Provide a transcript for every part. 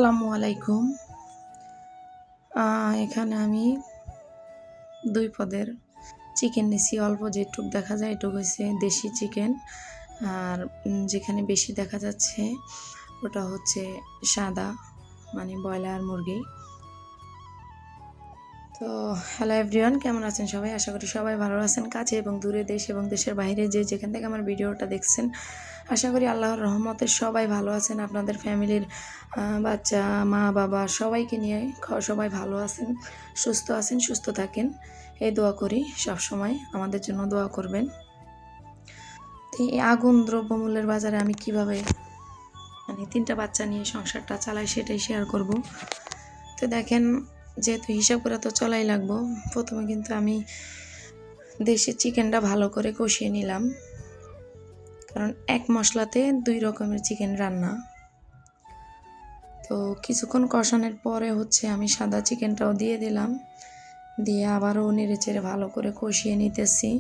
আসসালামু আলাইকুম। এখানে আমি 2 পদের চিকেন নিছি। অল্প যেটুক দেখা যায় এটুক হইছে দেশি চিকেন। আর যেখানে বেশি দেখা যাচ্ছে ওটা হচ্ছে সাদা, মানে ব্রয়লার মুরগি। তো হ্যালো এভরিওয়ান, কেমন আছেন সবাই? আশা করি সবাই ভালো আছেন। কাছে এবং দূরে, দেশ এবং দেশের বাইরে যেখান থেকে আমার ভিডিওটা দেখছেন, আশা করি আল্লাহর রহমতে সবাই ভালো আছেন। আপনাদের ফ্যামিলির বাচ্চা, মা, বাবা সবাইকে নিয়ে সবাই ভালো আছেন, সুস্থ আছেন, সুস্থ থাকেন, এই দোয়া করি। সব সময় আমাদের জন্য দোয়া করবেন। তো এই আগুন দ্রব্যমূল্যের বাজারে আমি কিভাবে 3টা বাচ্চা নিয়ে সংসারটা চালাই সেটাই শেয়ার করব। তো দেখেন, যেহেতু হিসাব করে তো চলাই লাগবো, প্রথমে কিন্তু আমি দেশি চিকেনটা ভালো করে কষিয়ে নিলাম, কারণ এক মশলাতে 2 রকমের চিকেন রান্না। তো কিছুক্ষণ কষানোর পরে আমি সাদা চিকেনটাও দিয়ে দিলাম, দিয়ে আবারও নেড়েচেড়ে ভালো করে কষিয়ে নিতেছি।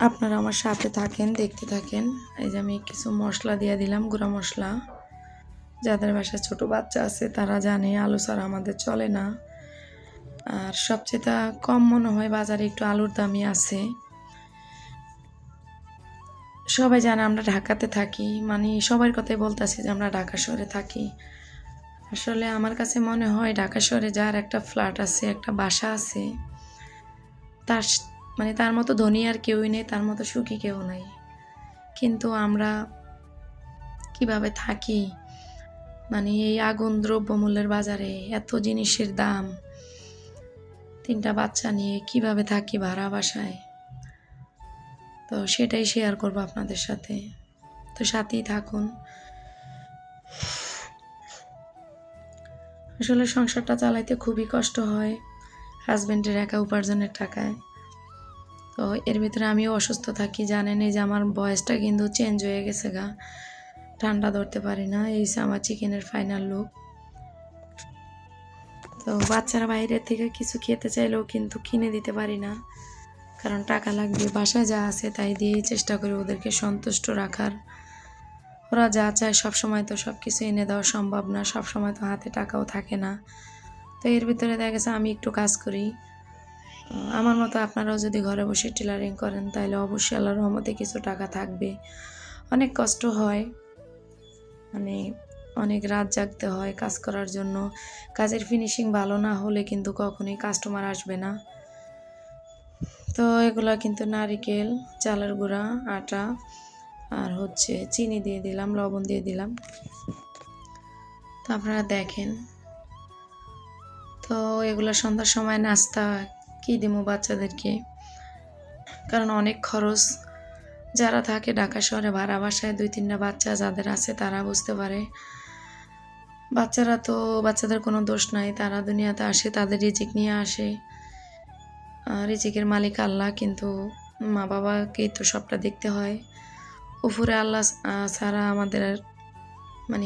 আপনারা আমার সাথে থাকেন, দেখতে থাকেন। এই যে আমি কিছু মশলা দিয়ে দিলাম, গুঁড়া মশলা। যাদের বাসায় ছোট বাচ্চা আছে তারা জানে আলু ছাড়া আমাদের চলে না। আর সবচেয়ে কম মনে হয় বাজারে একটু আলুর দামই আছে। সবাই জানে আমরা ঢাকাতে থাকি, মানে সবার কথাই বলতেছি যে আমরা ঢাকা শহরে থাকি। আসলে আমার কাছে মনে হয় ঢাকা শহরে যার একটা ফ্ল্যাট আছে, একটা বাসা আছে, তার মতো ধনী আর কেউই নেই, তার মতো সুখী কেউ নাই। কিন্তু আমরা কিভাবে থাকি, মানে এই আগুন দ্রব্যমূল্যের বাজারে এত জিনিসের দাম, 3টা বাচ্চা নিয়ে কিভাবে থাকি ভাড়া বাসায়, তো সেটাই শেয়ার করবো আপনাদের সাথে। তো সাথেই থাকুন। আসলে সংসারটা চালাইতে খুবই কষ্ট হয় হাজব্যান্ডের একা উপার্জনের টাকায়। তো এর ভিতরে আমিও অসুস্থ থাকি, জানেন। এই যে আমার বয়সটা কিন্তু চেঞ্জ হয়ে গেছে গা, ঠান্ডা ধরতে পারি না। এই আমার চিকেনের ফাইনাল লুক। তো বাচ্চারা বাইরের থেকে কিছু খেতে চাইলেও কিন্তু কিনে দিতে পারি না, কারণ টাকা লাগবে। বাসায় যা আছে তাই দিয়েই চেষ্টা করি ওদেরকে সন্তুষ্ট রাখার। ওরা যা চায় সবসময় তো সব কিছু এনে দেওয়া সম্ভব না, সবসময় তো হাতে টাকাও থাকে না। তো এর ভিতরে দেখা গেছে আমি একটু কাজ করি। আমার মতো আপনারাও যদি ঘরে বসে টেলারিং করেন তাহলে অবশ্যই আল্লাহর রহমতে কিছু টাকা থাকবে। অনেক কষ্ট হয়, মানে অনেক রাত জাগতে হয় কাজ করার জন্য। কাজের ফিনিশিং ভালো না হলে কিন্তু কখনোই কাস্টমার আসবে না। তো এগুলা কিন্তু নারিকেল, চালের গুঁড়া, আটা আর চিনি দিয়ে দিলাম, লবণ দিয়ে দিলাম। তো আপনারা দেখেন। তো এগুলো সন্ধ্যার সময় নাস্তা কি দিব বাচ্চাদেরকে, কারণ অনেক খরচ। যারা থাকে ঢাকা শহরে ভাড়া বাসায় 2-3টা বাচ্চা যাদের আছে তারা বুঝতে পারে। বাচ্চাদের কোনো দোষ নাই, তারা দুনিয়াতে আসে তাদের রিজিক নিয়ে আসে। রিজিকের মালিক আল্লাহ, কিন্তু মা বাবাকেই তো সবটা দেখতে হয়। উপরে আল্লাহ ছাড়া আমাদের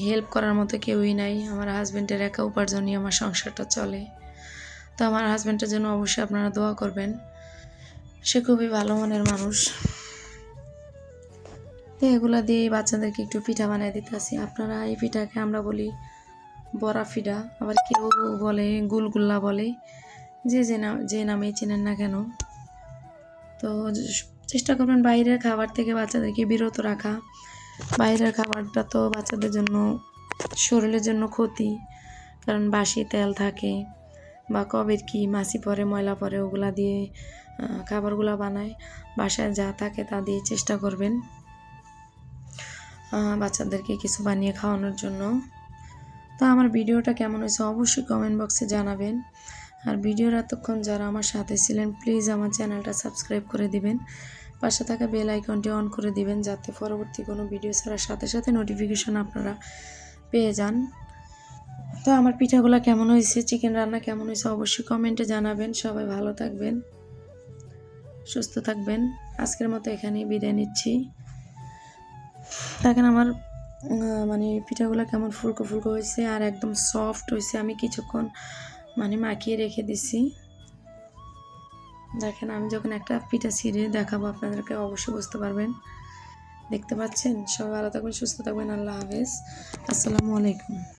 হেল্প করার মতো কেউই নাই। আমার হাজব্যান্ডের একা উপার্জনই আমার সংসারটা চলে। তো আমার হাজব্যান্ডের জন্য অবশ্যই আপনারা দোয়া করবেন, সে খুবই ভালো মনের মানুষ। তো এগুলা দিয়ে বাচ্চাদেরকে একটু পিঠা বানিয়ে দিতেছি। আপনারা এই পিঠাকে আমরা বলি বড়া পিঠা, আবার কেউ বলে গুলগুল্লা বলে, যে নামেই চেনেন না কেন। তো চেষ্টা করবেন বাইরের খাবার থেকে বাচ্চাদেরকে বিরত রাখা। বাইরের খাবারটা তো বাচ্চাদের জন্য, শরীরের জন্য ক্ষতি, কারণ বাসি তেল থাকে বা কবের কি মাছি পরে, ময়লা পরে, ওগুলা দিয়ে খাবারগুলো বানায়। বাসায় যা থাকে তা দিয়ে চেষ্টা করবেন বাচ্চাদেরকে কিছু বানিয়ে খাওয়ানোর জন্য। তো আমার ভিডিওটা কেমন হয়েছে অবশ্যই কমেন্ট বক্সে জানাবেন। আর ভিডিওর এতক্ষণ যারা আমার সাথে ছিলেন প্লিজ আমার চ্যানেলটা সাবস্ক্রাইব করে দিবেন, পাশে থাকা বেল আইকনটি অন করে দিবেন, যাতে পরবর্তী কোনো ভিডিও ছাড়ার সাথে সাথে নোটিফিকেশন আপনারা পেয়ে যান। তো আমার পিঠাগুলো কেমন হয়েছে, চিকেন রান্না কেমন হয়েছে অবশ্যই কমেন্টে জানাবেন। সবাই ভালো থাকবেন, সুস্থ থাকবেন। আজকের মতো এখানেই বিদায় নিচ্ছি। দেখেন আমার পিঠাগুলো কেমন ফুলকো ফুলকো হয়েছে আর একদম সফট হয়েছে। আমি কিছুক্ষণ মাখিয়ে রেখে দিছি। দেখেন আমি যখন একটা পিঠা ছিঁড়ে দেখাবো আপনাদেরকে অবশ্যই বুঝতে পারবেন দেখতে পাচ্ছেন। সবাই ভালো থাকবেন, সুস্থ থাকবেন। আল্লাহ হাফেজ। আসসালামু আলাইকুম।